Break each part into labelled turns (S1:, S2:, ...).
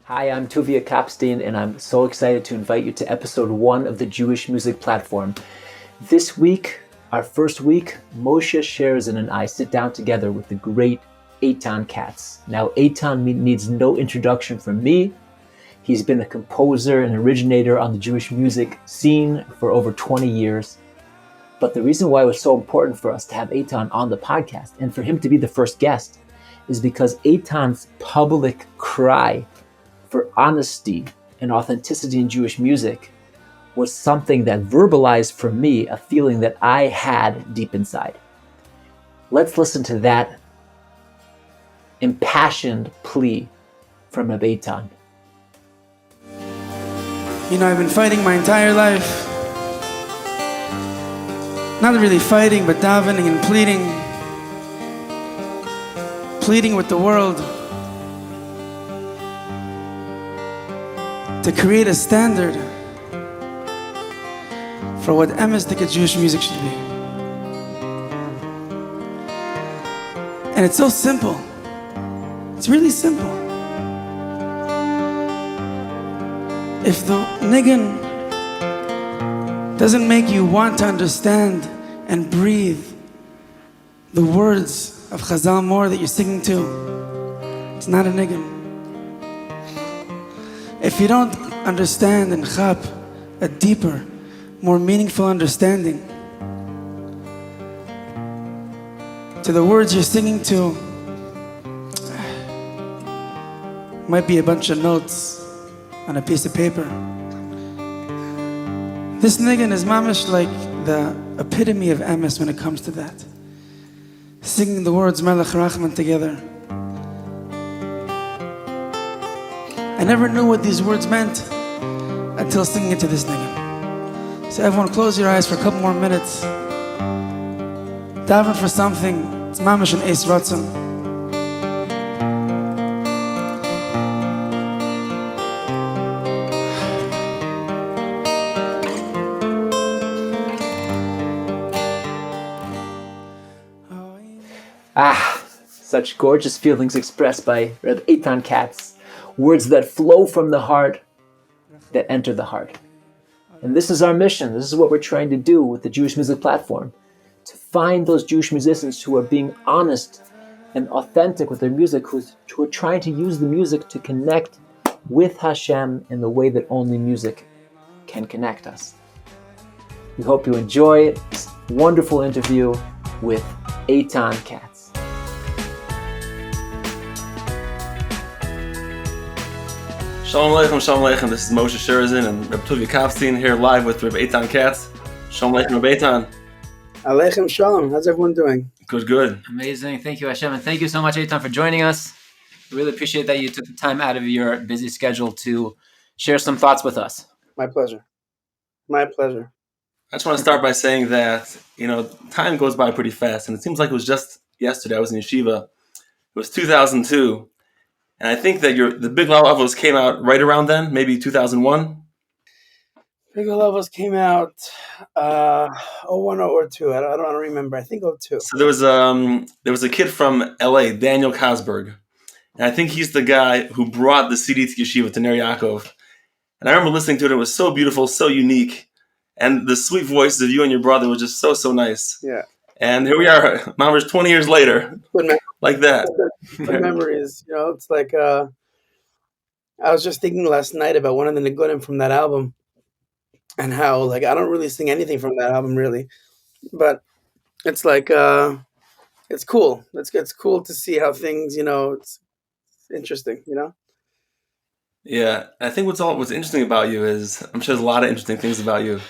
S1: Hi, I'm Tuvia Kapstein, and I'm so excited to invite you to episode 1 of the Jewish Music Platform. This week, our first week, Moshe Sherzin and I sit down together with the great Eitan Katz. Now, Eitan needs no introduction from me. He's been a composer and originator on the Jewish music scene for over 20 years. But the reason why it was so important for us to have Eitan on the podcast and for him to be the first guest is because Eitan's public cry for honesty and authenticity in Jewish music was something that verbalized for me a feeling that I had deep inside. Let's listen to that impassioned plea from Eitan.
S2: You know, I've been fighting my entire life. Not really fighting, but davening and pleading with the world to create a standard for what emes-dik Jewish music should be. And it's so simple. It's really simple. If the niggin doesn't make you want to understand and breathe the words of Chazal more that you're singing to, it's not a niggin. If you don't understand and chap a deeper, more meaningful understanding to the words you're singing to, might be a bunch of notes on a piece of paper. This niggin is mamish like the epitome of emes when it comes to that. Singing the words Melech Rachaman together. I never knew what these words meant until singing it to this niggin. So everyone close your eyes for a couple more minutes. Daven for something. It's mamish and eis ratzon.
S1: Such gorgeous feelings expressed by Reb Eitan Katz. Words that flow from the heart, that enter the heart. And this is our mission. This is what we're trying to do with the Jewish Music Platform. To find those Jewish musicians who are being honest and authentic with their music, who are trying to use the music to connect with Hashem in the way that only music can connect us. We hope you enjoy this wonderful interview with Eitan Katz.
S3: Shalom Aleichem. This is Moshe Sherzin and Reb Tuvia Kapstein here live with Reb Eitan Katz. Shalom Aleichem, Reb Eitan.
S2: Aleichem shalom. How's everyone doing?
S3: Good.
S1: Amazing. Thank you, Hashem. And thank you so much, Eitan, for joining us. Really appreciate that you took the time out of your busy schedule to share some thoughts with us.
S2: My pleasure.
S3: I just want to start by saying that, time goes by pretty fast. And it seems like it was just yesterday. I was in yeshiva. It was 2002. And I think that the Big Levels came out right around then, maybe 2001.
S2: Big Levels came out 01 or 02. I don't remember. I think 02.
S3: So there was a kid from LA, Daniel Kosberg. And I think he's the guy who brought the CD to yeshiva, to Ner Yaakov. And I remember listening to it. It was so beautiful, so unique. And the sweet voices of you and your brother was just so, so nice.
S2: Yeah.
S3: And here we are, Mama's 20 years later, like that.
S2: Good memories. It's like, I was just thinking last night about one of the nigunim from that album and how, I don't really sing anything from that album, really. But it's like, it's cool. It's cool to see how things, it's interesting,
S3: Yeah, I think what's interesting about you is, I'm sure there's a lot of interesting things about you,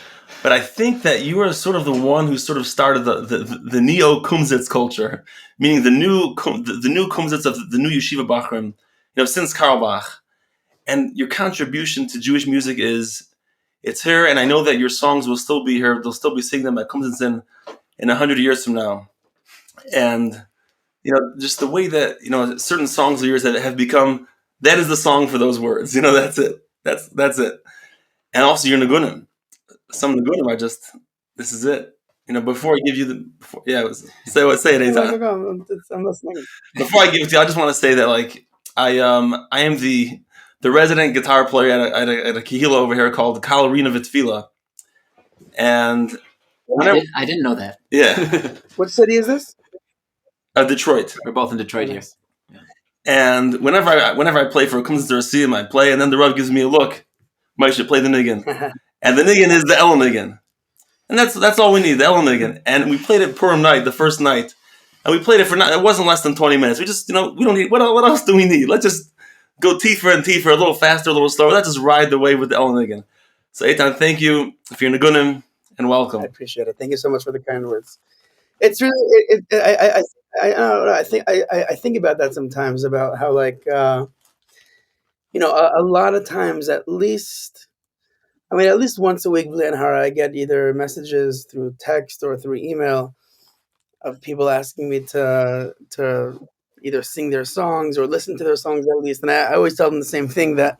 S3: but I think that you are sort of the one who sort of started the neo Kumsitz culture, meaning the new Kumsitz of the new Yeshiva Bachrim, since Karlbach. And your contribution to Jewish music it's here, and I know that your songs will still be here. They'll still be singing them at Kumsitz in 100 years from now. And, just the way that, certain songs of yours that have become, that is the song for those words. That's it. That's it. And also your Nagunim. Some Nagunim are just, this is it. Before I give you say it anytime.
S2: I'm listening.
S3: Before I give it to you, I just want to say that, I am the the resident guitar player at a kehillah over here called Kalarina Vitvila. And
S1: I didn't know that.
S3: Yeah.
S2: What city is this?
S3: Detroit.
S1: We're both in Detroit here.
S3: And whenever I play for a Kumzitz or a Siyam, I play, and then the Rav gives me a look. Mike should play the niggin. And the niggin is the El niggin. And that's all we need, the El niggin. And we played it Purim night, the first night. And we played it it wasn't less than 20 minutes. We just, we don't need, what else do we need? Let's just go Tifer and Tifer, a little faster, a little slower. Let's just ride the wave with the El niggin. So Eitan, thank you for your nigunim, and welcome.
S2: I appreciate it. Thank you so much for the kind words. It's really, I don't know, I think about that sometimes, about how, like, a lot of times, at least once a week, I get either messages through text or through email of people asking me to either sing their songs or listen to their songs at least. And I always tell them the same thing, that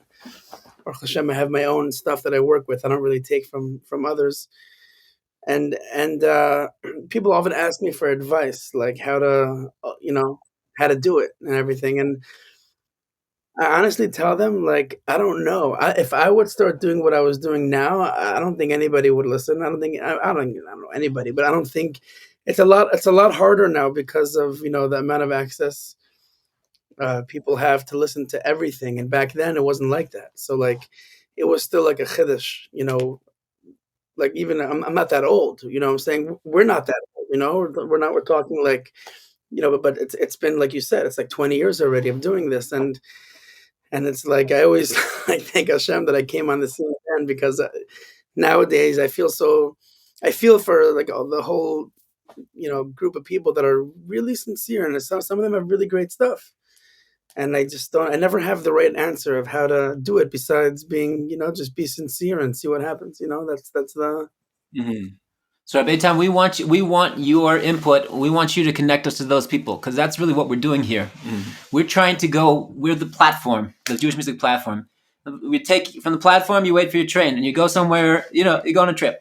S2: Baruch Hashem, I have my own stuff that I work with. I don't really take from others. And people often ask me for advice, like how to do it and everything. And I honestly tell them, like, I don't know. If I would start doing what I was doing now, I don't think anybody would listen. I don't know anybody, but I don't think it's a lot harder now because of, the amount of access people have to listen to everything. And back then it wasn't like that. So, like, it was still like a chiddush, like, even I'm not that old, I'm saying? We're not that old, we're talking like, but it's been, like you said, it's like 20 years already of doing this. And it's like, I always I thank Hashem that I came on the scene then, because nowadays I feel for, like, the whole, group of people that are really sincere, and some of them have really great stuff. And I never have the right answer of how to do it, besides being, just be sincere and see what happens. That's the.
S1: Mm-hmm. So Eitan, we want your input. We want you to connect us to those people, because that's really what we're doing here. Mm-hmm. We're the platform, the Jewish music platform. We take from the platform, you wait for your train, and you go somewhere, you go on a trip.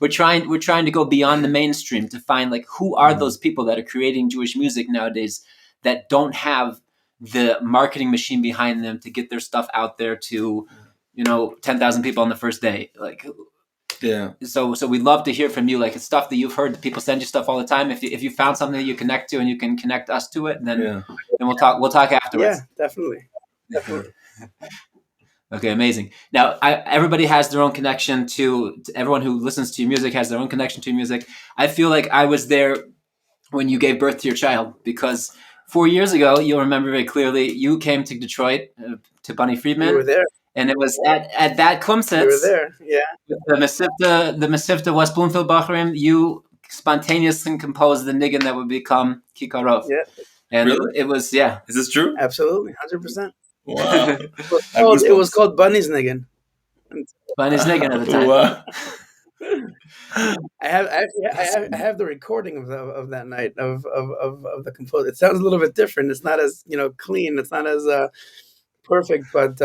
S1: We're trying to go beyond the mainstream to find, like, who are those people that are creating Jewish music nowadays that don't have the marketing machine behind them to get their stuff out there to, 10,000 people on the first day. Like,
S3: yeah.
S1: So we'd love to hear from you. Like, it's stuff that you've heard. People send you stuff all the time. If you found something that you connect to and you can connect us to it, then we'll talk afterwards.
S2: Yeah, definitely.
S1: Okay, amazing. Now, everybody has their own connection to everyone who listens to your music has their own connection to your music. I feel like I was there when you gave birth to your child, because 4 years ago, you'll remember very clearly, you came to Detroit, to Bunny Friedman.
S2: You were there.
S1: And it was at that Kumsitz.
S2: You were there, yeah.
S1: The Mesivta West Bloomfield Bachrim, you spontaneously composed the niggin that would become Kikarov.
S2: Yeah.
S1: And
S3: really?
S1: it was, yeah.
S3: Is this true?
S2: Absolutely, 100%.
S3: Wow.
S2: It was called Bunny's Niggin.
S1: Bunny's Niggin at the time.
S3: Wow.
S2: I have the recording of that night of the composer. It sounds a little bit different. It's not as clean. It's not as perfect, but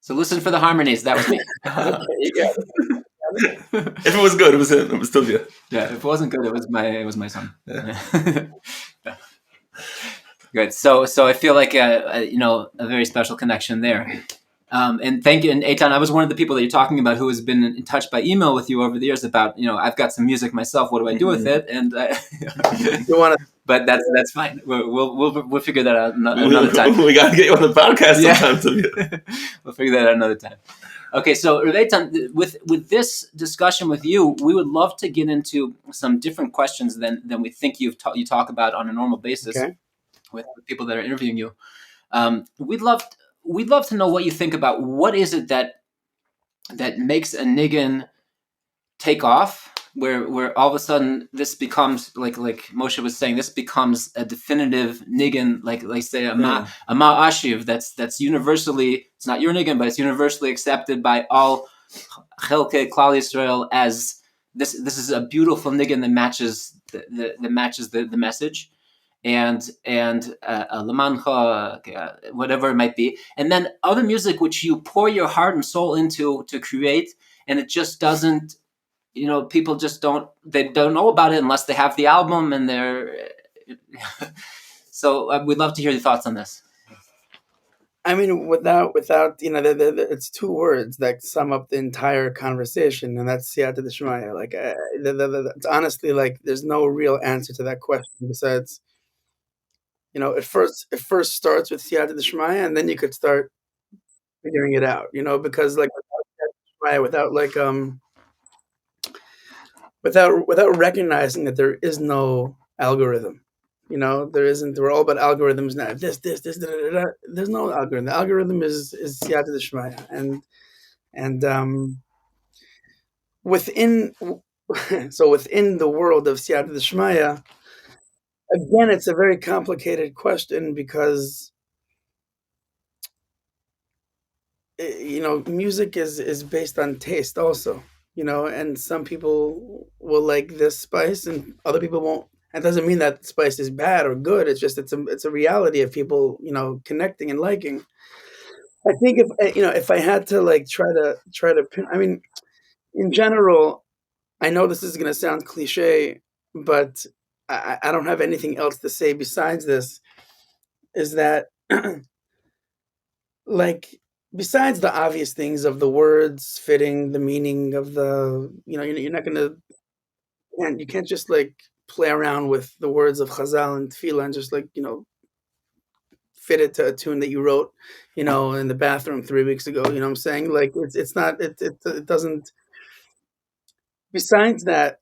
S1: so listen for the harmonies. That was me.
S2: Okay, you got it.
S3: If it was good, it was him. It was still you.
S1: Yeah, if it wasn't good, it was my son. Yeah. Good. So I feel like a very special connection there. And thank you. And Eitan, I was one of the people that you're talking about who has been in touch by email with you over the years about, I've got some music myself. What do I do with it? And
S2: you want to,
S1: but that's fine. We'll figure that out another time.
S3: We got to get you on the podcast sometime.
S1: We'll figure that out another time. Okay. So Eitan, with this discussion with you, we would love to get into some different questions than we think you talk about on a normal basis.
S2: Okay.
S1: With people that are interviewing you. We'd love to know what you think about what is it that makes a niggin take off, where all of a sudden this becomes like Moshe was saying, this becomes a definitive niggin, like say a ma'ashiv that's universally, it's not your niggin, but it's universally accepted by all Chelkei Klal Yisrael as this is a beautiful niggin that matches the message. And Lamancha, whatever it might be, and then other music which you pour your heart and soul into to create, and it just doesn't, people just don't know about it unless they have the album and they're. So we'd love to hear your thoughts on this.
S2: I mean, without it's two words that sum up the entire conversation, and that's siyata d'shmaya. Like, it's honestly like there's no real answer to that question besides, it first starts with siyata d'shmaya, and then you could start figuring it out. Because like without siyata d'shmaya, without recognizing that there is no algorithm. There isn't. We're all about algorithms now. This, da, da, da, da. There's no algorithm. The algorithm is siyata d'shmaya, and within so within the world of siyata d'shmaya, again, it's a very complicated question because music is based on taste also. And some people will like this spice and other people won't. That doesn't mean that spice is bad or good. It's just it's a reality of people connecting and liking. I think if I had to like try to I mean, in general, I know this is going to sound cliche, but I don't have anything else to say besides this. Is that like, besides the obvious things of the words fitting the meaning of you're not gonna, and you can't just like play around with the words of Chazal and Tefillah and just like fit it to a tune that you wrote, in the bathroom 3 weeks ago. You know what I'm saying? Like it's not it doesn't. Besides that,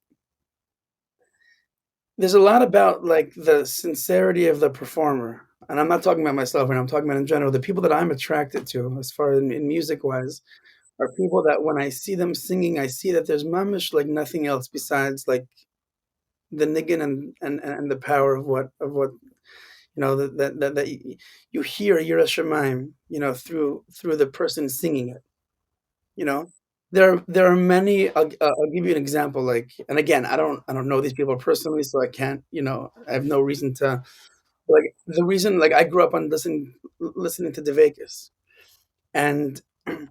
S2: there's a lot about like the sincerity of the performer, and I'm not talking about myself, and I'm talking about in general. The people that I'm attracted to, as far as in music wise, are people that when I see them singing, I see that there's mamish like nothing else besides like the niggin and the power of what that you hear Yiras Shamayim, through the person singing it. You know, there are many. I'll give you an example. Like, and again, I don't know these people personally, so I can't. I have no reason to like the reason. Like, I grew up on listening to Devekis, and I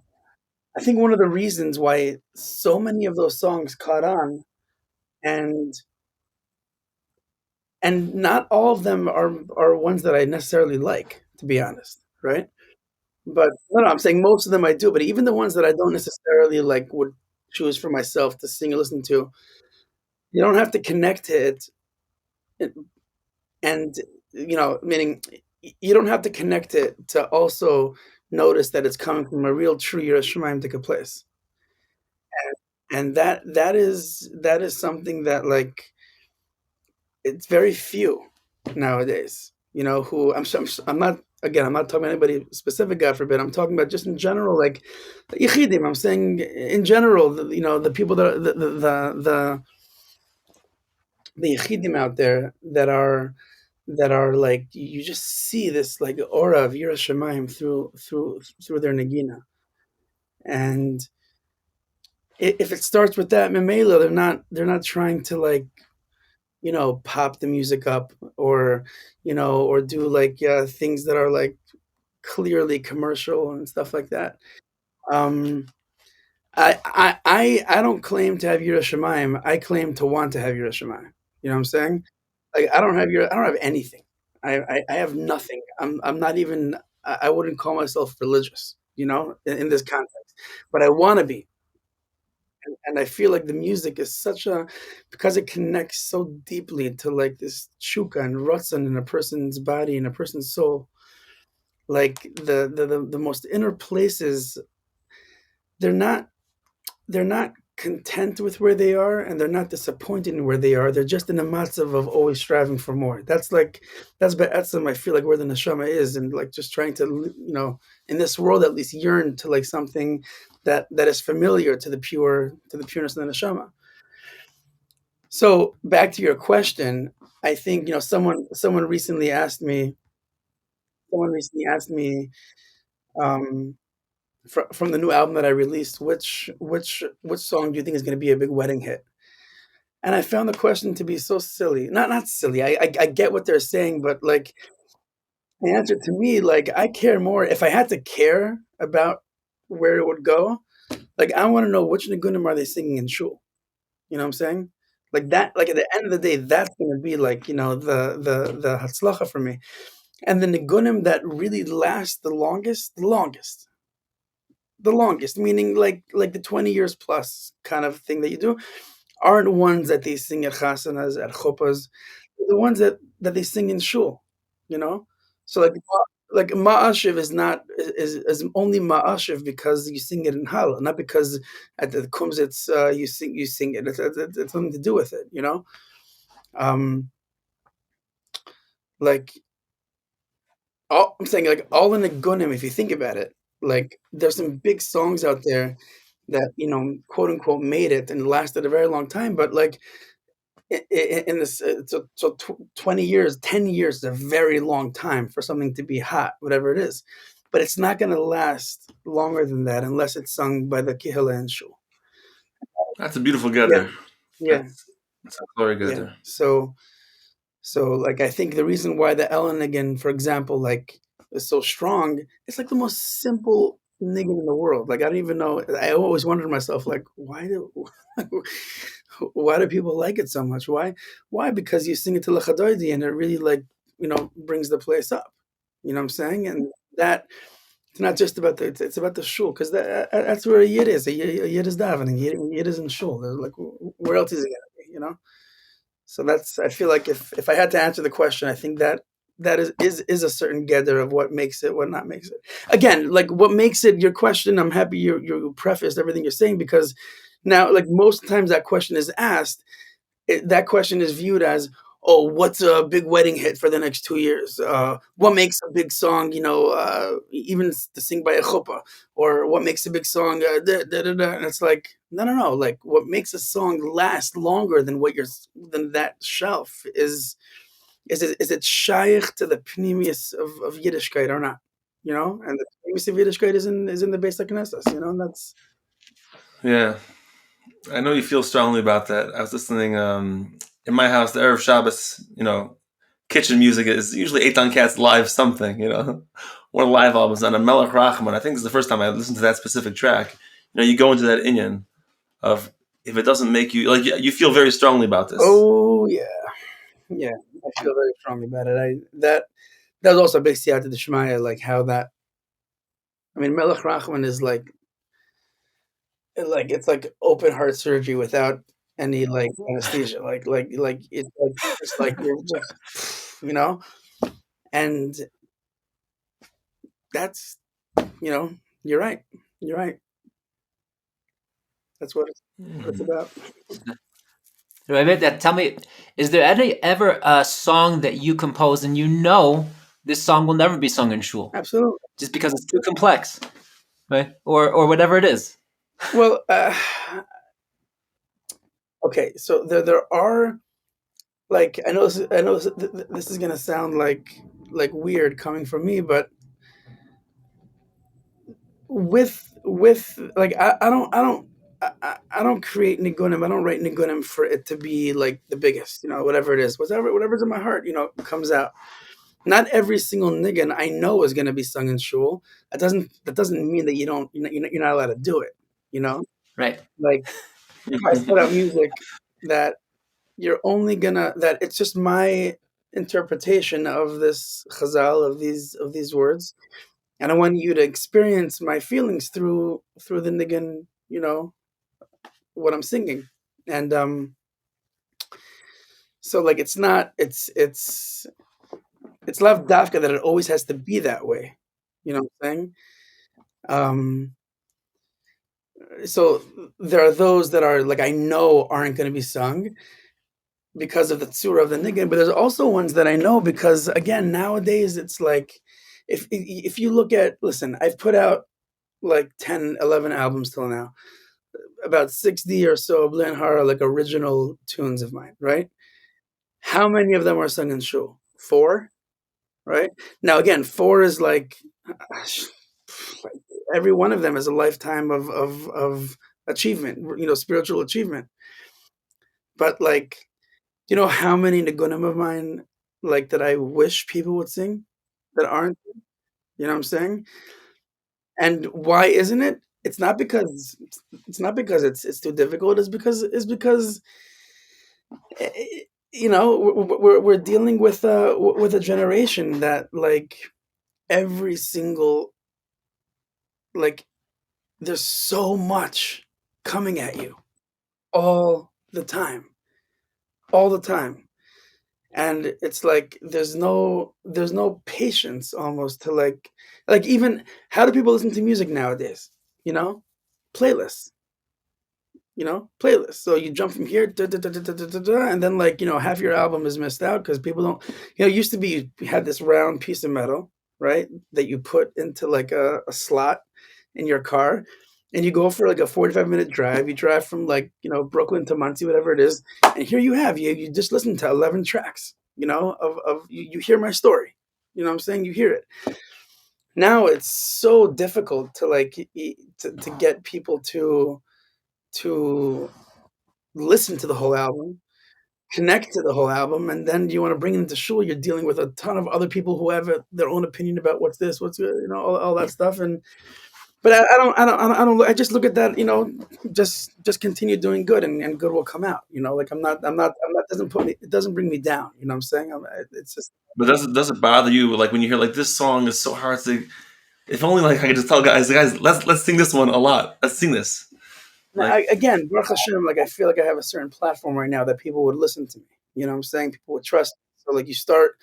S2: think one of the reasons why so many of those songs caught on, and not all of them are ones that I necessarily like, to be honest, right? But no, I'm saying most of them I do, but even the ones that I don't necessarily like would choose for myself to sing or listen to, you don't have to connect to it, and meaning you don't have to connect it to also notice that it's coming from a real true Yiras Shamayim place, and that is something that like it's very few nowadays. Who I'm not, again, I'm not talking about anybody specific, God forbid. I'm talking about just in general, like the yichidim. I'm saying in general, the people that are the yichidim out there that are like, you just see this like aura of Yiras Shamayim through their nagina, and if it starts with that memela, they're not trying to like pop the music up, or do like things that are like clearly commercial and stuff like that. Um, I don't claim to have Yiras Shamayim. I claim to want to have Yiras Shamayim. You know what I'm saying? Like, I don't have anything. I have nothing. I'm not even. I wouldn't call myself religious. In this context, but I want to be. And I feel like the music is because it connects so deeply to like this chuka and rotzen in a person's body and a person's soul. Like the most inner places, they're not they're not content with where they are, and they're not disappointed in where they are. They're just in a matzav of always striving for more. That's be'etzem, I feel like, where the neshama is, and like just trying to in this world at least yearn to like something that is familiar to the pureness of the neshama. So back to your question, I think someone recently asked me um, from the new album that I released, which song do you think is going to be a big wedding hit? And I found the question to be so silly. Not silly. I get what they're saying, but like the answer to me, like, I care more. If I had to care about where it would go, like, I want to know which nigunim are they singing in shul. You know what I'm saying? Like that. Like, at the end of the day, that's going to be like the hatzlacha for me. And the nigunim that really last the longest, meaning like the 20 years plus kind of thing that you do, aren't ones that they sing at chasanas, at chuppahs, the ones that they sing in shul, you know? So like ma'ashiv is not is only ma'ashiv because you sing it in hal, not because at the kumzitz you sing it. It's nothing to do with it, you know? Um, like I'm saying like all in the gunim, if you think about it, like there's some big songs out there that quote unquote made it and lasted a very long time, but like in this, so 20 years, 10 years is a very long time for something to be hot, whatever it is. But it's not going to last longer than that unless it's sung by the kihila and shul.
S3: That's a beautiful
S2: Yeah,
S3: gedder.
S2: yeah,
S3: That's a very
S2: yeah.
S3: gedder.
S2: So like I think the reason why the Ellen again, for example, like is so strong, it's like the most simple niggin in the world. Like I don't even know. I always wondered to myself, like, why do people like it so much? Why? Because you sing it to Lechadoidi and it really like brings the place up. You know what I'm saying? And that it's not just about it's about the shul because that's where a yid is. A yid is davening. Yid is in shul. They're like, where else is he gonna be? You know. So that's I feel like if I had to answer the question, I think that is a certain gather of what makes it, what not makes it. Again, like what makes it your question. I'm happy you prefaced everything you're saying because now, like most times that question is asked, that question is viewed as, oh, what's a big wedding hit for the next 2 years? What makes a big song, even to sing by a chuppah, or what makes a big song? And it's like, no. Like, what makes a song last longer than than that shelf is it shaykh to the pneumius of Yiddishkeit or not? And the pneumius of Yiddishkeit is in the Beis HaKnesses, and that's
S3: Yeah, I know you feel strongly about that. I was listening in my house, the Erev Shabbos, kitchen music is usually Eitan Katz live something, one of the live albums on a Melech Rachaman. I think this is the first time I listened to that specific track. You go into that inyan of if it doesn't make you like you feel very strongly about this.
S2: oh yeah. Yeah, I feel very strongly about it. That was also a big siyata d'shmaya, like how that. I mean, Melech Rachaman is like it's like open heart surgery without any like anesthesia. Like it's like just like you're just and that's you're right. You're right. That's what it's about.
S1: Tell me, is there ever a song that you compose and this song will never be sung in shul
S2: Absolutely.
S1: just because it's too complex, right? Or whatever it is.
S2: Well, okay. So there are like I know this is gonna sound like weird coming from me, but with like I don't create nigunim. I don't write nigunim for it to be like the biggest, whatever it is, whatever's in my heart, comes out. Not every single nigun I know is going to be sung in shul. That doesn't mean that you're not allowed to do it.
S1: Right.
S2: Like if I put out music that you're only gonna that it's just my interpretation of this chazal of these words, and I want you to experience my feelings through the nigun, what I'm singing, and so like it's not it's lav dafka that it always has to be that way, you know what I'm saying? So there are those that are like I know aren't going to be sung because of the tzura of the nigun, but there's also ones that I know because again nowadays it's like if you look at I've put out like 10, 11 albums till now, about 60 or so Blen Hara, like original tunes of mine, right? How many of them are sung in shul? 4, right? Now again, 4 is like every one of them is a lifetime of achievement, spiritual achievement. But like, how many nigunim of mine like that I wish people would sing that aren't? You know what I'm saying? And why isn't it? It's not because it's too difficult. It's because we're dealing with a generation that, like, every single, like, there's so much coming at you all the time, all the time. And it's like there's no patience almost to, like, even how do people listen to music nowadays? You know, playlists. Playlists. So you jump from here, da, da, da, da, da, da, da, da, and then, like, half your album is missed out because people don't. It used to be you had this round piece of metal, right, that you put into, like, a slot in your car, and you go for like a 45-minute drive. You drive from, like, Brooklyn to Muncie, whatever it is, and here you just listen to 11 tracks, of you hear my story. You know what I'm saying? You hear it. Now it's so difficult to, like, to get people to listen to the whole album, connect to the whole album, and then you want to bring it into shul. You're dealing with a ton of other people who have their own opinion about what's this, what's good, all that stuff. And but I just look at that, just continue doing good, and good will come out. Like, I'm not it doesn't bring me down. You know what I'm saying? It's just.
S3: But does it bother you, like, when you hear, like, this song is so hard to? If only, like, I could just tell guys, let's sing this one a lot. Let's sing this. Like,
S2: Again, Baruch Hashem, like, I feel like I have a certain platform right now that people would listen to me. You know what I'm saying? People would trust me. So, like, you start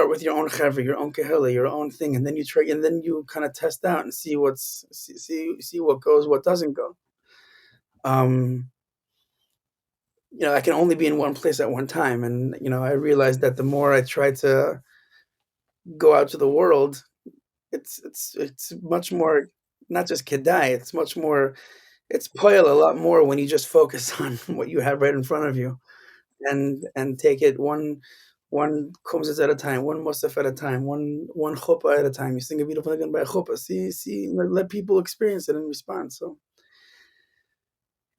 S2: with your own chevra, your own kahila, your own thing, and then you try, and then you kind of test out and see what goes, what doesn't go. I can only be in one place at one time, and I realized that the more I try to go out to the world, it's much more, not just kedai. It's much more. It's poil a lot more when you just focus on what you have right in front of you, and take it one kumzitz at a time, one musaf at a time, one chuppah at a time. You sing a beautiful thing by a chuppah. See, let people experience it and respond. So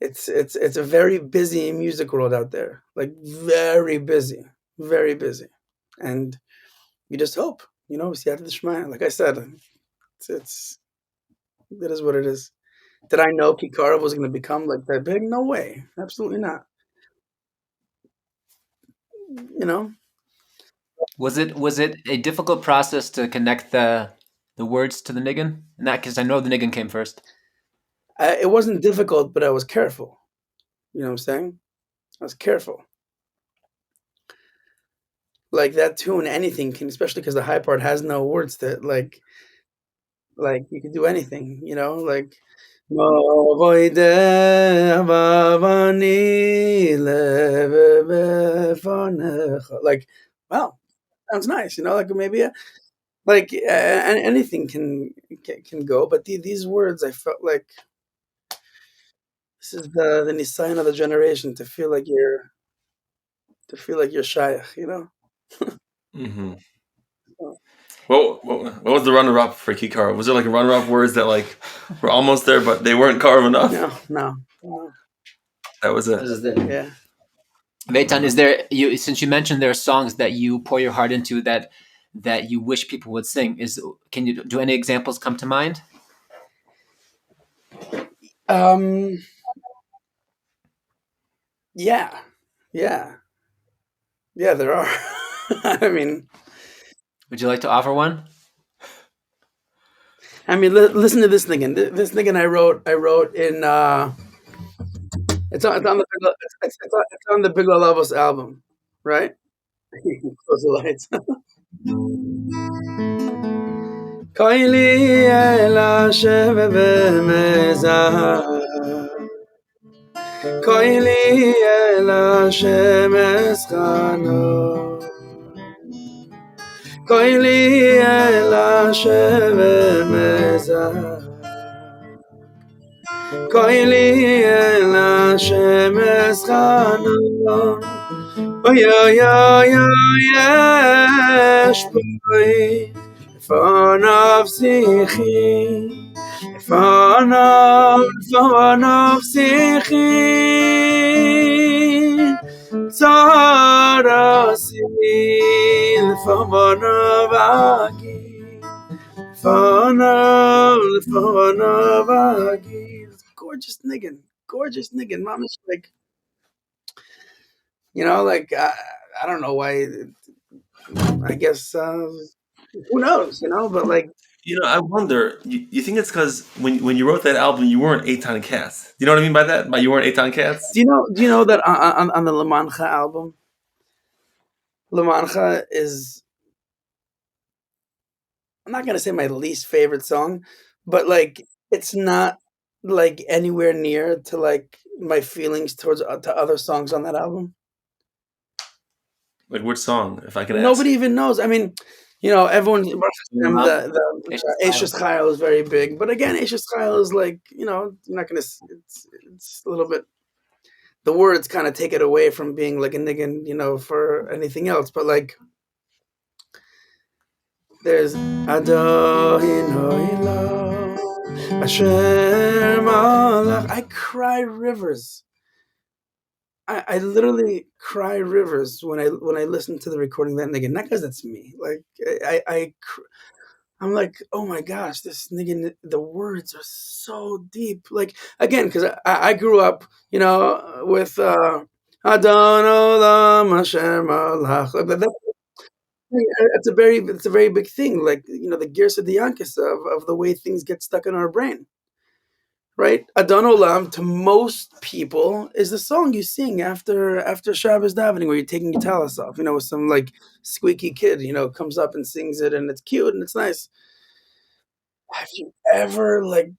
S2: it's a very busy music world out there, like, very busy, and you just hope, siyata d'shmaya. Like I said, it's it is what it is. Did I know Kikara was going to become like that big? No way. Absolutely not. You know,
S1: Was it a difficult process to connect the words to the niggin? In that, because I know the niggin came first.
S2: it wasn't difficult, but I was careful. You know what I'm saying? I was careful. Like, that tune, anything can, especially because the high part has no words to it. Like you could do anything. Like. Like, wow, sounds nice. Like, maybe like, anything can go, but these words, I felt like this is the nisayon of the generation, to feel like you're shaykh.
S3: mm-hmm. What was the runner-up for Kikara? Was there, like, a runner-up words that, like, were almost there, but they weren't carved enough?
S2: No.
S3: That was it.
S2: Yeah.
S1: Eitan, is there since you mentioned there are songs that you pour your heart into that you wish people would sing? Can you do any examples come to mind?
S2: Yeah, there are. I mean,
S1: would you like to offer one?
S2: I mean, listen to this thing. And this thing, and I wrote in. It's on the Big Lavos album, right? Close the lights. Koili ela sheve mezah, koili ela shemes chano, koili ela sheve mezah, koili ela shemes chano. Oy oy oy oy yesh boy fanav sikhi fanav sikhi tzarasi fanav agi fanav agi. Gorgeous niggin, mama's like, like, I don't know why. I guess who knows, But like,
S3: I wonder. You think it's because when you wrote that album, you weren't Eitan Katz. You know what I mean by that? By you weren't Eitan Katz?
S2: do you know that on the Lamancha album, Lamancha is, I'm not gonna say my least favorite song, but like it's not like anywhere near to like my feelings towards to other songs on that album.
S3: Like which song, if I can ask?
S2: Nobody even knows. I mean, everyone. The
S1: Eishes
S2: Ashes Chayil is very big, but again, Ashes Chayil is like, you're not gonna. It's a little bit. The words kind of take it away from being like a niggin, for anything else. But like, there's Adon Olam, Asher Malach. I cry rivers. I literally cry rivers when I listen to the recording of that nigga. Not because it's me. Like I'm like, oh my gosh, this nigga. The words are so deep. Like again, because I grew up, with Adon Olam Hashem Malach. Like, it's a very big thing. Like the Girsa Diankis of the way things get stuck in our brain. Right, Adon Olam to most people is the song you sing after Shabbos davening, where you're taking your talis off. With some like squeaky kid, comes up and sings it, and it's cute and it's nice. Have you ever like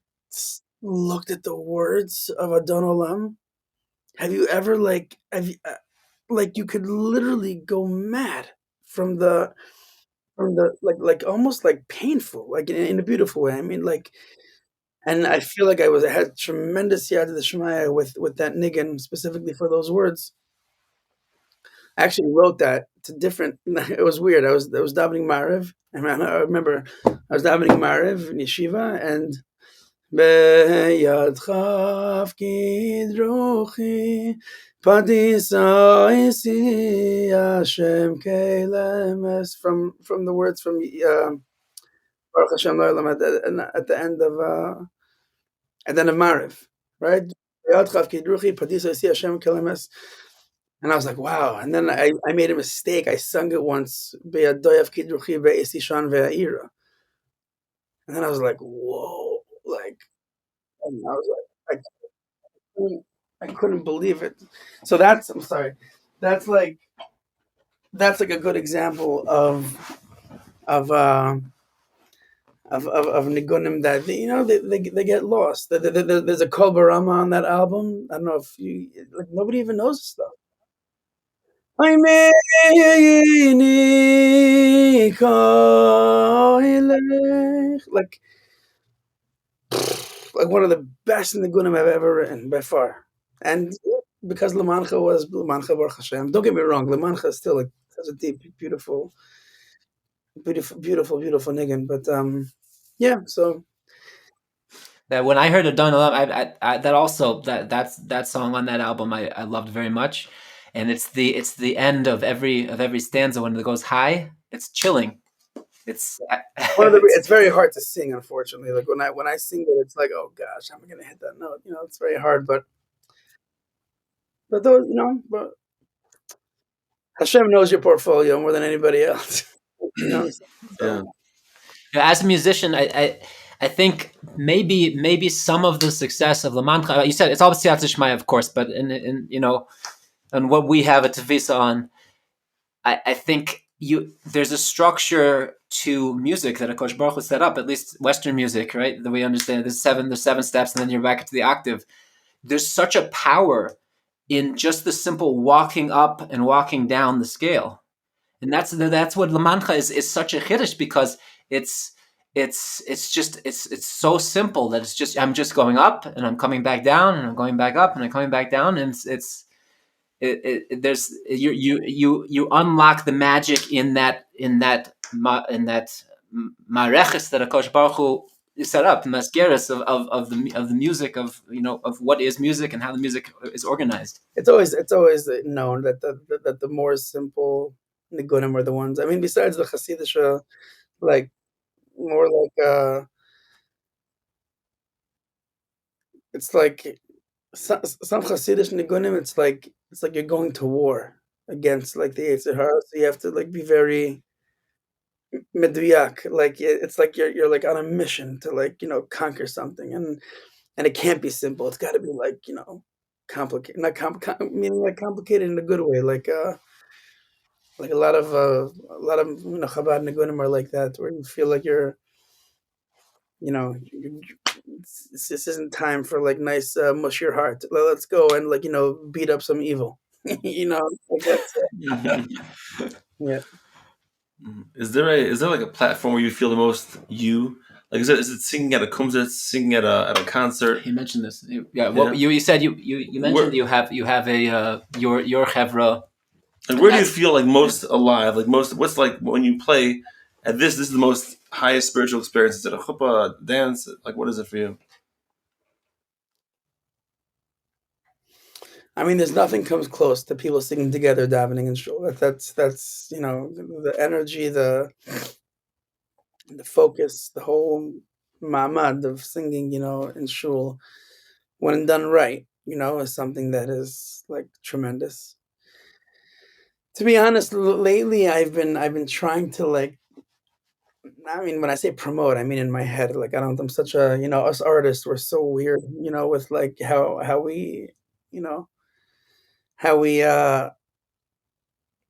S2: looked at the words of Adon Olam? Have you ever like you could literally go mad from the like almost like painful, like in a beautiful way. I mean, like. And I feel like I had tremendous yad d'shmaya with that niggin specifically for those words. I actually wrote that to different. It was weird. I was davening Mariv. I remember I was davening Mariv in yeshiva, and beyadcha fkid ruchi padisa isi Hashem kelemes, from the words from Baruch Hashem Lo'olam at the end of. And then a Mariv, right? And I was like, wow. And then I made a mistake. I sung it once. And then I was like, whoa. Like, and I was like, I couldn't believe it. So I'm sorry. That's like a good example of nigunim that they get lost. There's a Kol Barama on that album. I don't know if nobody even knows this stuff. I like one of the best nigunim I've ever written by far, and because Lamancha was Lamancha Baruch Hashem. Don't get me wrong, Lamancha is still like such a deep, beautiful, beautiful, beautiful, beautiful niggin. But yeah. So
S1: that when I heard Adon Olam, that also that song on that album I loved very much, and it's the end of every stanza when it goes high. It's chilling. It's
S2: it's very hard to sing, unfortunately. Like when I sing it, it's like, oh gosh, how am I gonna hit that note? It's very hard, but those, but Hashem knows your portfolio more than anybody else. So.
S3: Yeah.
S1: As a musician, I think maybe some of the success of Lamancha, you said it's all Siyat Shmaya, of course, but in and what we have a Tavisa on, I think there's a structure to music that Akash Baruch Hu set up, at least Western music, right? That we understand. There's seven steps, and then you're back into the octave. There's such a power in just the simple walking up and walking down the scale, and that's what Lamancha is such a chiddush, because it's so simple that it's just I'm just going up and I'm coming back down and I'm going back up and I'm coming back down, and there's you unlock the magic in that mareches that Akash Baruch Hu set up, the maskeras of the music of what is music and how the music is organized.
S2: It's always known that the more simple nigunim are the ones. I mean, besides the Hasidic, like more like it's like some Hasidic nigunim. It's like you're going to war. against like the Yetzer Hara. So you have to like be very medviak. Like it's like you're like on a mission to like conquer something, and it can't be simple. It's got to be like complicated, not meaning like complicated in a good way. Like a lot of Chabad Nigunim are like that, where you feel like this isn't time for like nice mush your heart. Let's go and like beat up some evil. Like that's it. Yeah.
S3: Is there like a platform where you feel the most you? Like is it singing at a kumzitz, singing at a concert?
S1: He mentioned this. Yeah. Well, you said you mentioned you have a your chevra.
S3: Like where do you feel like most alive? Like what's like when you play at this is the most highest spiritual experience? Is it a chuppah, a dance? Like what is it for you?
S2: I mean, there's nothing comes close to people singing together, davening and shul. That's the energy, the focus, the whole ma'amad of singing, in shul, when done right, is something that is like tremendous. To be honest, lately I've been trying to like. I mean, when I say promote, I mean in my head. Like I'm such a us artists, we're so weird, with like how we, you know how we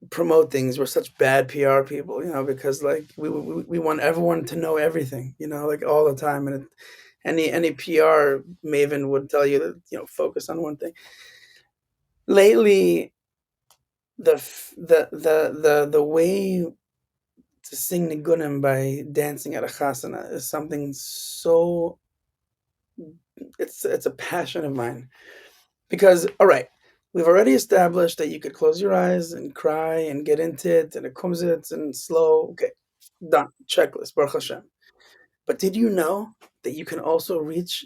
S2: promote things. We're such bad PR people, because like we want everyone to know everything, like all the time. And any PR maven would tell you that focus on one thing. Lately, the way to sing nigunim by dancing at a chasana is something so. It's a passion of mine, because all right, we've already established that you could close your eyes and cry and get into it and it comes it and slow. Okay, done. Checklist. Baruch Hashem. But did you know that you can also reach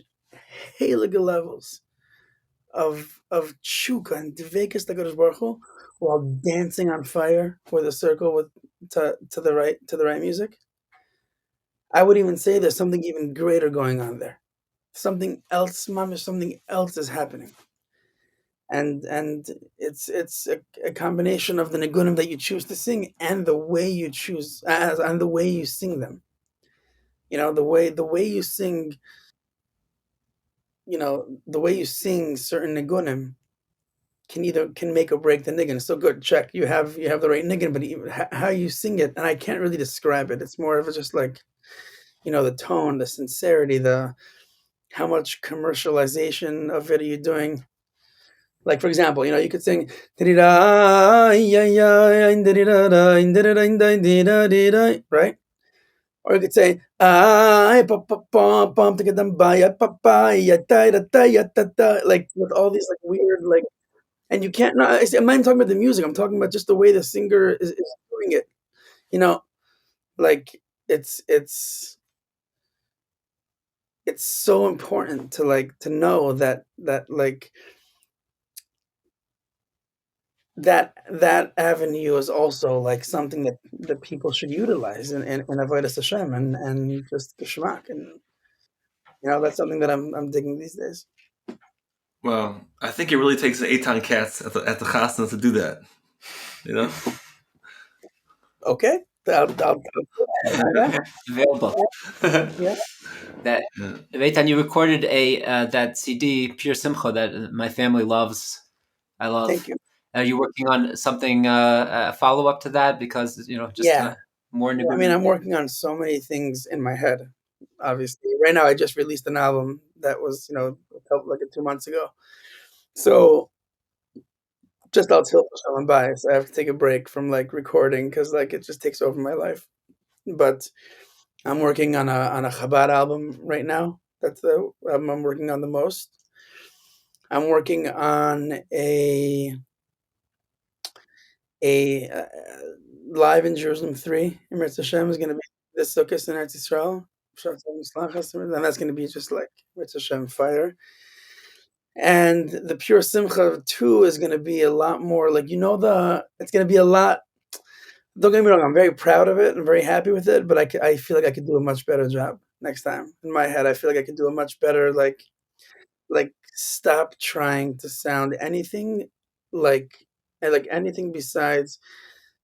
S2: heilige levels of tshuka and dvekas to Baruch Hu while dancing on fire with a circle with to the right music? I would even say there's something even greater going on there. Something else, mamish, something else is happening. And it's a combination of the nigunim that you choose to sing and the way you choose and the way you sing them. The way you sing, the way you sing certain nigunim can make or break the nigun. So good, check. You have the right nigun, but even how you sing it, and I can't really describe it. It's more of a just like, the tone, the sincerity, the how much commercialization of it are you doing? Like, for example, you could sing, right? Or you could say, like with all these like weird like, and you can't. No, I'm not even talking about the music. I'm talking about just the way the singer is doing it. Like it's so important to know that like that avenue is also like something that people should utilize in avodas Hashem and just geschmack, and that's something that I'm digging these days.
S3: Well, I think it really takes an Eitan Katz at the chasna to do that.
S2: Okay, I'll
S1: Available.
S2: yeah.
S1: That Eitan, you recorded that CD Pure Simcha that my family loves. I love.
S2: Thank you.
S1: Are you working on something follow up to that? Because just more.
S2: I mean, I'm working on so many things in my head. Obviously, right now I just released an album that was like 2 months ago. So just I'll tell I'm biased. I have to take a break from like recording because like it just takes over my life. But I'm working on a Chabad album right now. That's the album I'm working on the most. I'm working on a live in Jerusalem 3 in Eretz Hashem is going to be the Sukkot in Eretz Yisrael. And that's going to be just like Eretz Hashem fire. And the Pure Simcha 2 is going to be a lot more like, it's going to be a lot. Don't get me wrong, I'm very proud of it. I'm very happy with it, but I feel like I could do a much better job next time. In my head, I feel like I could do a much better, like stop trying to sound anything like and like anything besides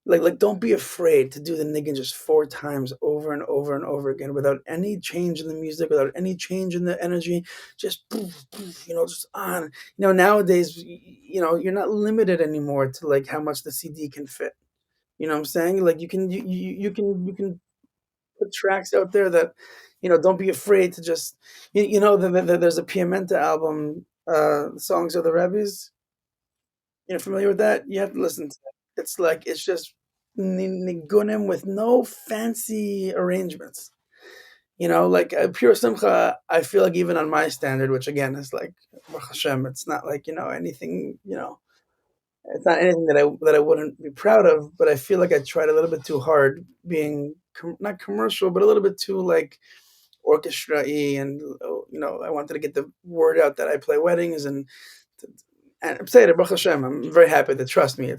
S2: like don't be afraid to do the niggin just 4 times over and over and over again without any change in the music, without any change in the energy, just poof, poof, just on. Nowadays, you're not limited anymore to like how much the CD can fit. You know what I'm saying? Like you can put tracks out there that, don't be afraid to just, there's a Piamenta album, Songs of the Rebbe's. You're familiar with that? You have to listen to it. It's just nigunim with no fancy arrangements. Like pure simcha. I feel like even on my standard, which again is like Baruch Hashem, it's not like anything. It's not anything that I wouldn't be proud of. But I feel like I tried a little bit too hard, being not commercial, but a little bit too like orchestra-y, and I wanted to get the word out that I play weddings and I'm saying it, Baruch Hashem. I'm very happy to trust me.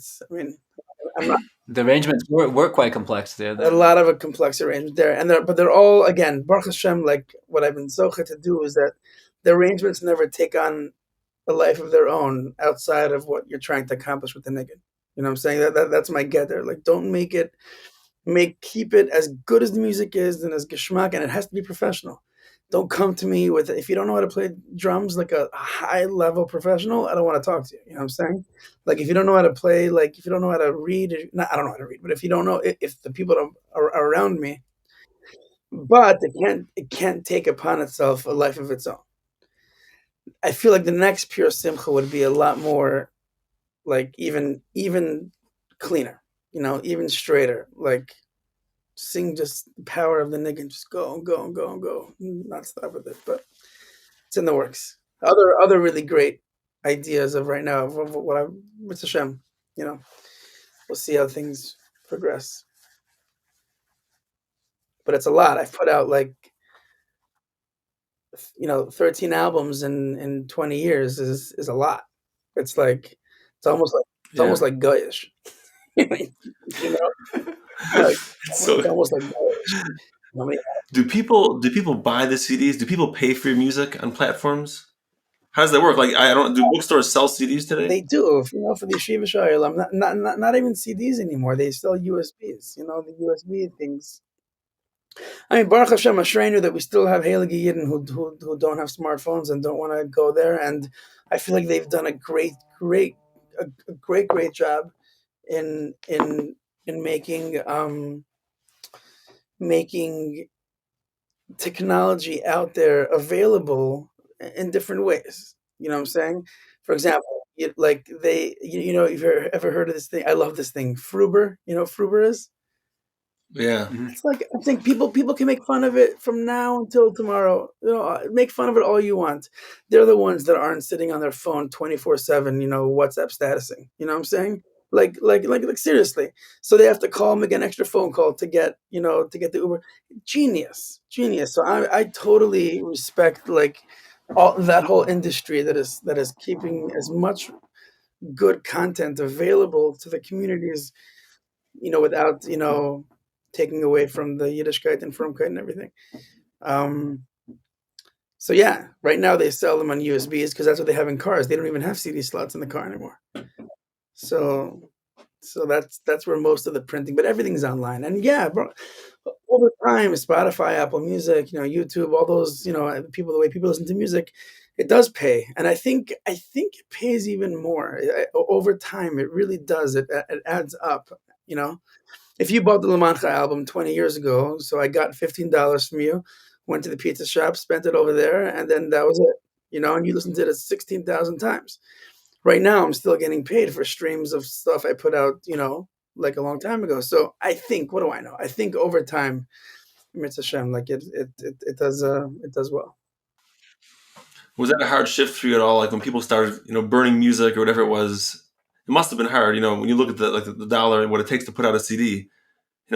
S2: I'm not
S1: The arrangements were quite complex there.
S2: a lot of a complex arrangement there, but they're all again Baruch Hashem. Like what I've been zocheh to do is that the arrangements never take on a life of their own outside of what you're trying to accomplish with the niggin. You know what I'm saying? That's my get there. Like don't keep it as good as the music is and as geschmack, and it has to be professional. Don't come to me with if you don't know how to play drums like a high level professional. I don't want to talk to you. You know what I'm saying? Like if you don't know how to play, like if you don't know how to read, not I don't know how to read, but if you don't know if the people are around me, but it can't take upon itself a life of its own. I feel like the next pure simcha would be a lot more like even cleaner, even straighter, like sing just the power of the niggin, just go and go and go and go, not stop with it. But it's in the works. Other really great ideas of right now of what I with Hashem, we'll see how things progress. But it's a lot. I've put out like 13 albums in 20 years is a lot. It's like it's almost like goyish. you know, like
S3: So,
S2: it's almost like goyish. How many
S3: do people buy the CDs? Do people pay for your music on platforms? How does that work? Like, I don't. Do bookstores sell CDs today?
S2: They do, for the Yeshiva Shaylam, not even CDs anymore. They sell USBs, the USB things. I mean, Baruch Hashem, Ashreinu that we still have Heilige Yidden who don't have smartphones and don't want to go there. And I feel like they've done a great job in making technology out there available in different ways. You know what I'm saying? For example, if you've ever heard of this thing, I love this thing, Fruber. You know what Fruber is?
S3: Yeah.
S2: It's like I think people can make fun of it from now until tomorrow. Make fun of it all you want. They're the ones that aren't sitting on their phone 24/7. WhatsApp statusing. You know what I'm saying? Like seriously. So they have to call, make an extra phone call to get the Uber. Genius. So I totally respect like all that whole industry that is keeping as much good content available to the communities, without taking away from the Yiddishkeit and Fromkeit and everything. So yeah, right now they sell them on USBs because that's what they have in cars. They don't even have CD slots in the car anymore. So that's where most of the printing, but everything's online. And yeah, bro, over time, Spotify, Apple Music, YouTube, all those, the way people listen to music, it does pay. And I think it pays even more over time. It really does. It adds up. If you bought the Lamancha album 20 years ago, so I got $15 from you, went to the pizza shop, spent it over there, and then that was it. And you listened to it 16,000 times. Right now, I'm still getting paid for streams of stuff I put out, like a long time ago. So I think, what do I know? I think over time, Mitzvah Shem, like it does well.
S3: Was that a hard shift for you at all? Like when people started, burning music or whatever it was, it must have been hard. When you look at the dollar and what it takes to put out a CD,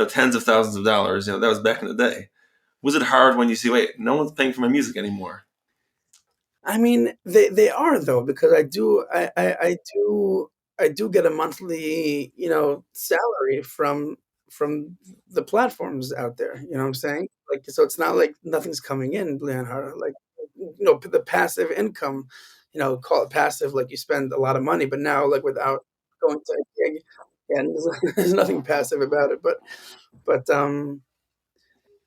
S3: tens of thousands of dollars. That was back in the day. Was it hard when you see, wait, no one's paying for my music anymore?
S2: I mean, they are though, because I do get a monthly, salary from the platforms out there. You know what I'm saying? Like, so it's not like nothing's coming in, Leonhard. Like, the passive income, call it passive, like you spend a lot of money, but now like without going to a gig, and there's nothing passive about it. But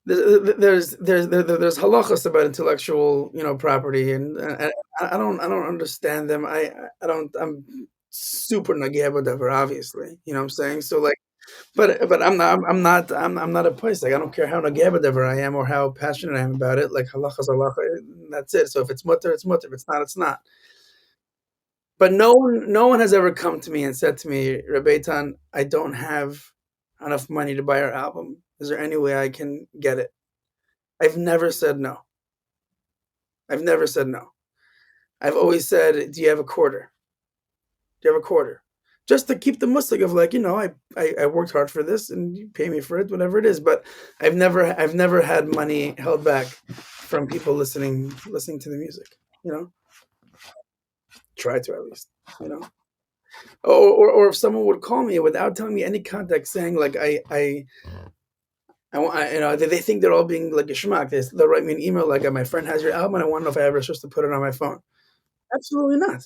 S2: there's halachas about intellectual, property, and I don't understand them. I don't. I'm super nageh whatever, obviously. You know what I'm saying? So like, but I'm not a place. Like I don't care how nageh whatever I am or how passionate I am about it. Like halachas halacha, and that's it. So if it's mutter, it's mutter. If it's not, it's not. But no one has ever come to me and said to me, Rabeitan, I don't have enough money to buy our album. Is there any way I can get it? I've never said no. I've never said no. I've always said, do you have a quarter? Do you have a quarter? Just to keep the musig of like, I worked hard for this and you pay me for it, whatever it is. But I've never had money held back from people listening to the music, you know? Try to at least, you know. Or if someone would call me without telling me any context, saying like they think they're all being like a schmuck. They'll write me an email like, my friend has your album and I want to know if I have resources to put it on my phone. Absolutely not.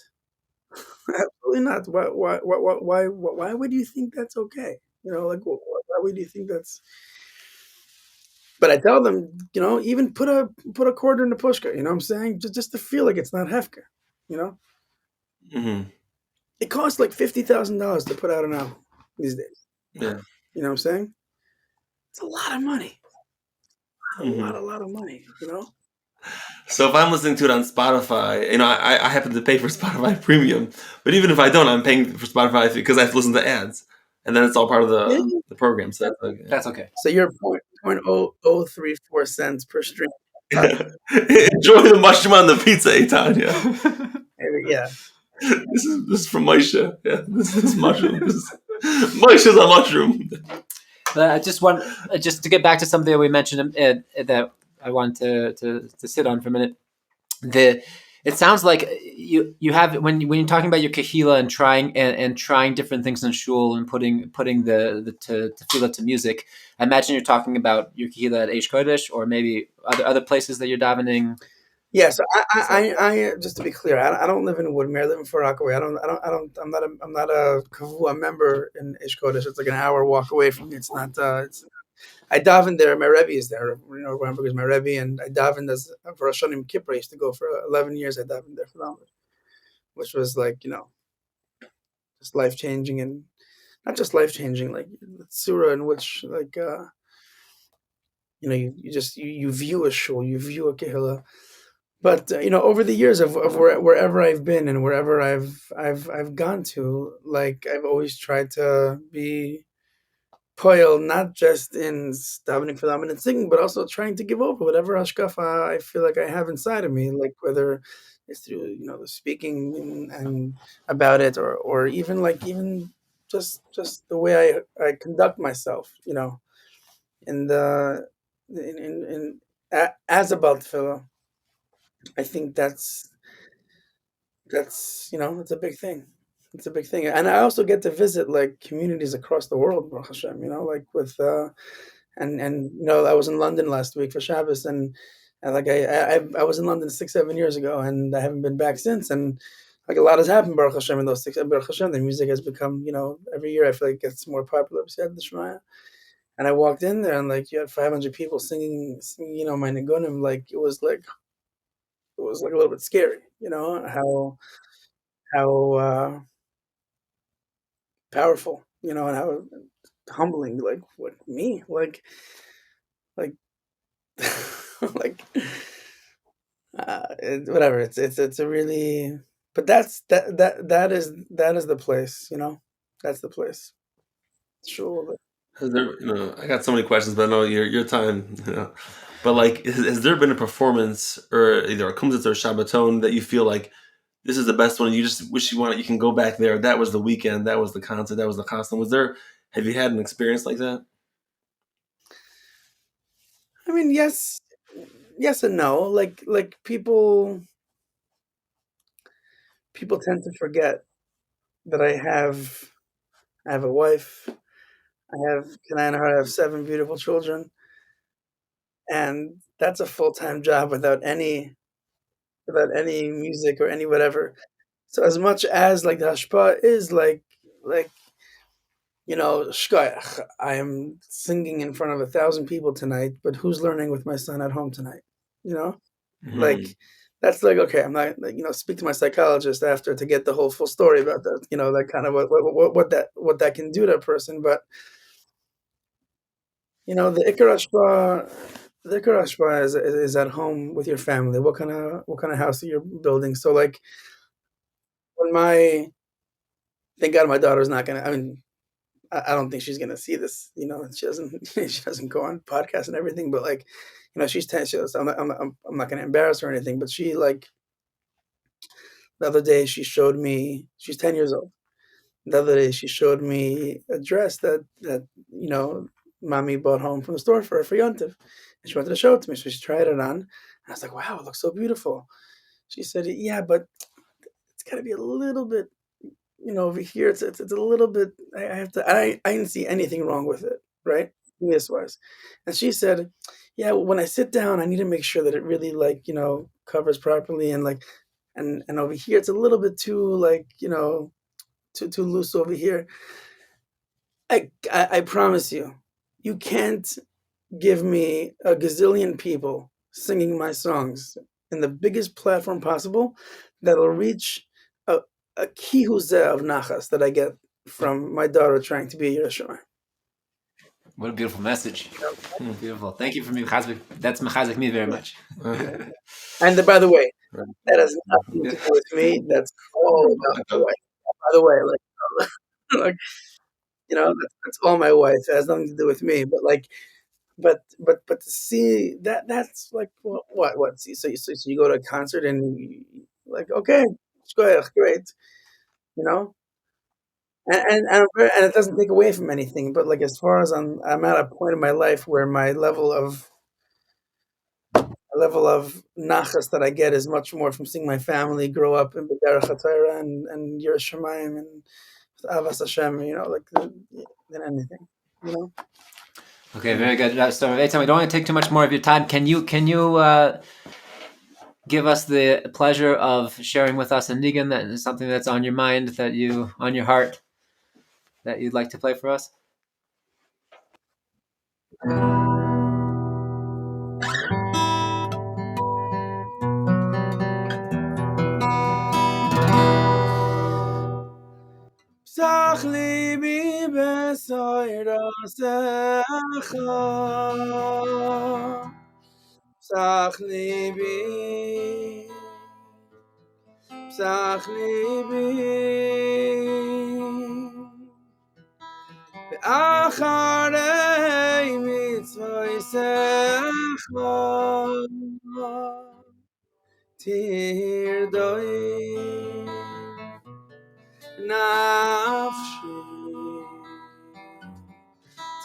S2: Absolutely not. Why would you think that's okay? Like why would you think that's? But I tell them, even put a quarter in the pushka. You know what I'm saying? Just to feel like it's not hefka. You know,
S3: Mm-hmm.
S2: it costs like $50,000 to put out an album these days.
S3: Yeah.
S2: You know what I'm saying? It's a lot of money.
S3: Mm-hmm.
S2: A lot of money.
S3: So if I'm listening to it on Spotify, I happen to pay for Spotify Premium, but even if I don't, I'm paying for Spotify because I have to listen to ads, and then it's all part of the program. So that's okay.
S1: That's okay.
S2: So you're 0.0034 cents per stream.
S3: Enjoy the mushroom on the pizza, Eitan.
S2: Yeah.
S3: This is from Maisha. Yeah, this is mushroom. Maisha's a mushroom.
S1: I just want to get back to something that we mentioned that I want to sit on for a minute. It sounds like you have when you're talking about your kahila and trying different things in shul and putting the tefillah to music. I imagine you're talking about your kahila at Eish Kodesh or maybe other places that you're davening.
S2: Yeah, so I just to be clear, I don't live in Woodmere. I live in Far Rockaway. I'm not a kavua member in Eish Kodesh. It's like an hour walk away from me. It's not. I daven there. My Rebbe is there. Ramberg is my Rebbe, and I davened for Rosh Hashanah Kippur. I used to go for 11 years. I davened there for them, which was like just life changing, and not just life changing, like the surah in which like you view a shul, you view a kehillah. But over the years of wherever I've been and wherever I've gone to, like I've always tried to be poil, not just in davening for them and singing, but also trying to give over whatever hashkafa I feel like I have inside of me, like whether it's through the speaking and about it, or even just the way I conduct myself, in the in as about tefillah. I think that's it's a big thing. It's a big thing, and I also get to visit like communities across the world, Baruch Hashem. Like with and I was in London last week for Shabbos, and like I was in London 6-7 years ago, and I haven't been back since. And like a lot has happened, Baruch Hashem, in those Baruch Hashem, the music has become every year I feel like it gets more popular. B'siyata d'shmaya. And I walked in there, and like you had 500 people singing my nigunim. Like it was like a little bit scary, how powerful, and how humbling. Like what me, like like whatever. It's a really, but that is the place, that's the place. Sure.
S3: I got so many questions, but I know your time. But like, has there been a performance or either a kumzitz or a Shabbaton that you feel like this is the best one? You just wish you can go back there. That was the weekend. That was the concert. That was the costume. Have you had an experience like that?
S2: I mean, yes and no. Like people tend to forget that I have a wife. I have 7 beautiful children, and that's a full-time job without any music or any whatever. So as much as like the hashpah is like like, shkoyach, I am singing in front of 1,000 people tonight, but who's learning with my son at home tonight? Like, that's like, okay, I'm not, like, speak to my psychologist after to get the whole full story about that, that kind of what that can do to a person. But, the Ikar is at home with your family. What kind of house are you building? So like, when thank God my daughter's not gonna. I mean, I don't think she's gonna see this. She doesn't. She doesn't go on podcasts and everything. But like, she's 10. I'm not gonna embarrass her or anything. But she, like, the other day she showed me. She's 10 years old. The other day she showed me a dress that mommy bought home from the store for her for Yontiv, and she wanted to show it to me. So she tried it on, and I was like, "Wow, it looks so beautiful." She said, "Yeah, but it's got to be a little bit." Over here, it's a little bit. I have to. I didn't see anything wrong with it, right? This wise, and she said, "Yeah, when I sit down, I need to make sure that it really, like, covers properly, and like, and over here, it's a little bit too, like, too loose over here." I promise you, you can't give me a gazillion people singing my songs in the biggest platform possible that'll reach a, a kihuzeh of nachas that I get from my daughter trying to be a Yerushalayim.
S1: What a beautiful message. Beautiful. Thank you for me, Chazik. That's mechazik me very much.
S2: And by the way, that has nothing to do with me. That's all about my wife. By the way, like, that's all my wife. It has nothing to do with me. But like, but to see that's like, what see, so you go to a concert and like, okay, great, you know and it doesn't take away from anything, but like, as far as I'm at a point in my life where my level of nachas that I get is much more from seeing my family grow up in B'derech HaTorah and Yerushalayim and Avas Hashem, than anything,
S1: Okay, very good. So, Eitan, we don't want to take too much more of your time. Can you give us the pleasure of sharing with us a nigun, that is something that's on your mind, on your heart, that you'd like to play for us?
S2: Psach libi b'soirasecha, Psach libi, Psach libi, Ve'acharei mitzvosecha tirdoi nafshi,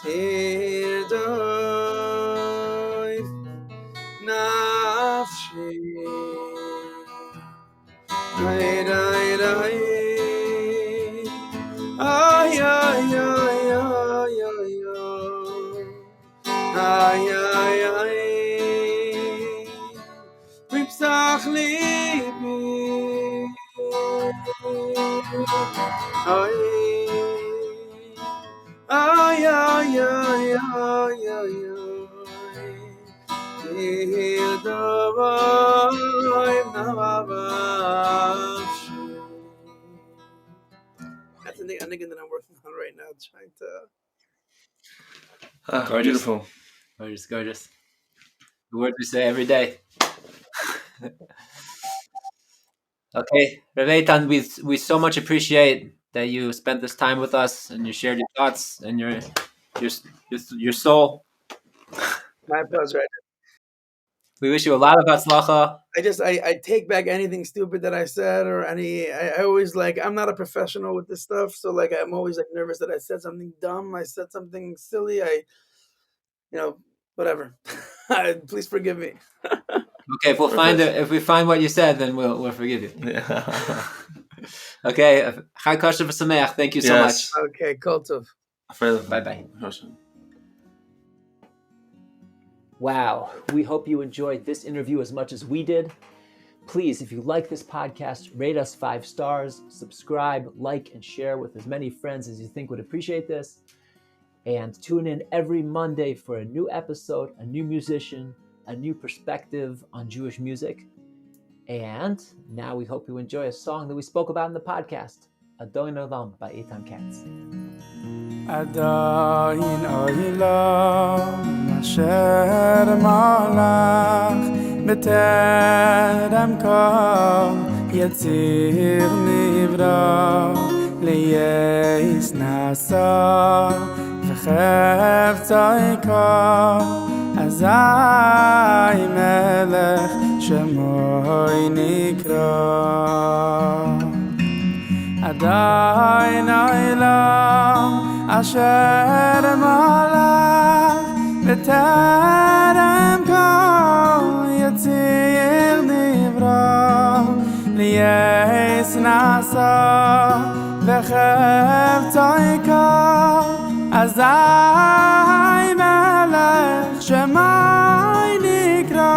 S2: tirdoi nafshi, ay, ay, ay, ay, ay, ay, ay, Psach libi, ay, ay, ay, ay, ay, ay, That's a nigga that I'm working on right now, trying to.
S1: Gorgeous.
S3: Beautiful.
S1: Gorgeous. The words we say every day. Okay, Rav Eitan, we so much appreciate that you spent this time with us and you shared your thoughts and your soul.
S2: My pleasure.
S1: We wish you a lot of hatzlacha.
S2: I take back anything stupid that I said, or I always, like, I'm not a professional with this stuff, so like, I'm always like nervous that I said something dumb, I said something silly, whatever. Please forgive me.
S1: Okay, if we find what you said, then we'll forgive you.
S3: Yeah.
S1: Okay, Chag Kosher v'Sameach. Thank you so much.
S2: Okay, Kol Tov.
S1: Bye. Wow, we hope you enjoyed this interview as much as we did. Please, if you like this podcast, rate us 5 stars, subscribe, like, and share with as many friends as you think would appreciate this. And tune in every Monday for a new episode, a new musician, a new perspective on Jewish music. And now we hope you enjoy a song that we spoke about in the podcast, Adon Olam by Eitan Katz.
S4: Adon Olam asher malach b'terem kol yetzir nivra liyeis nasa v'cheftzai kol azai melech shemoi nikra Adon Olam asher malach b'terem kol yetzir nivra liyeis nasa v'cheftzai kol azai melech shemoi nikra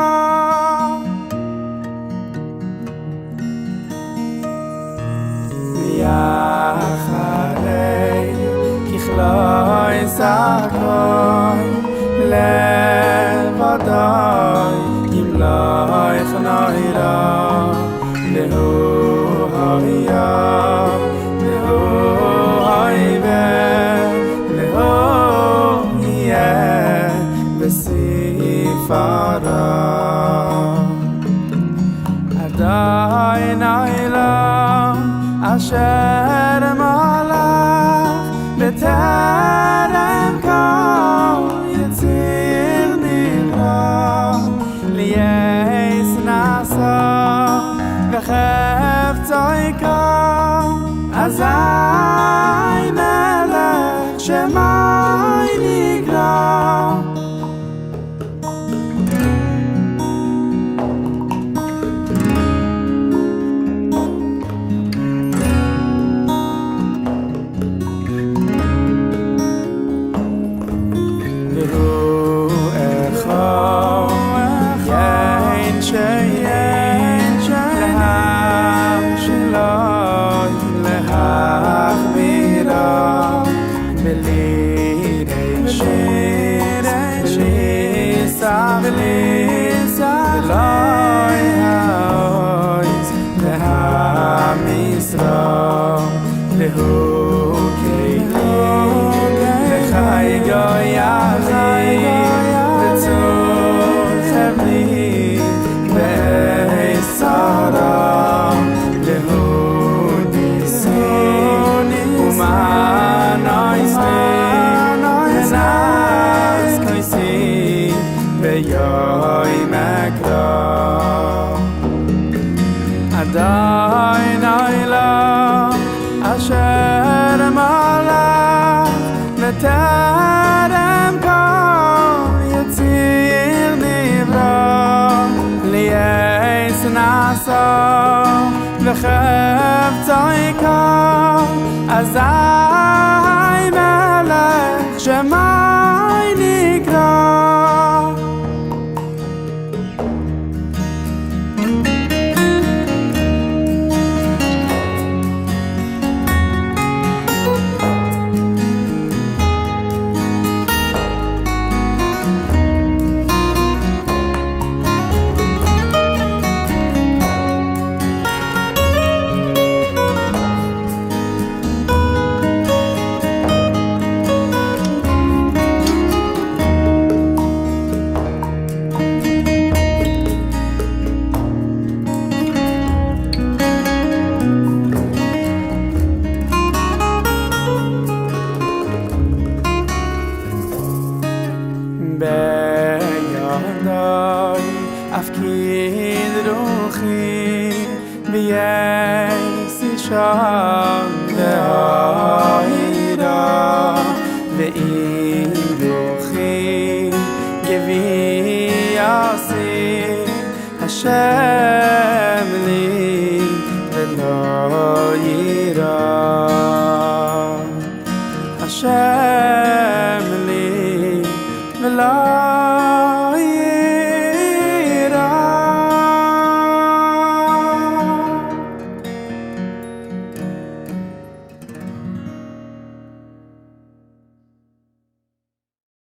S4: Yacharei kichloi sakoi levadoi yimloich noira lehu hayam lehu hayve lehu yeh besifara Adon Olam asher malach b'terem kol yetzir nivra liyeis nasa v'cheftzai kol azai melech shemoi nikra Adon Olam asher malach b'terem kol yetzir nivra liyeis nasa v'cheftzai kol azai melech shemoi nikra Hashem li v'lo yira Hashem li v'lo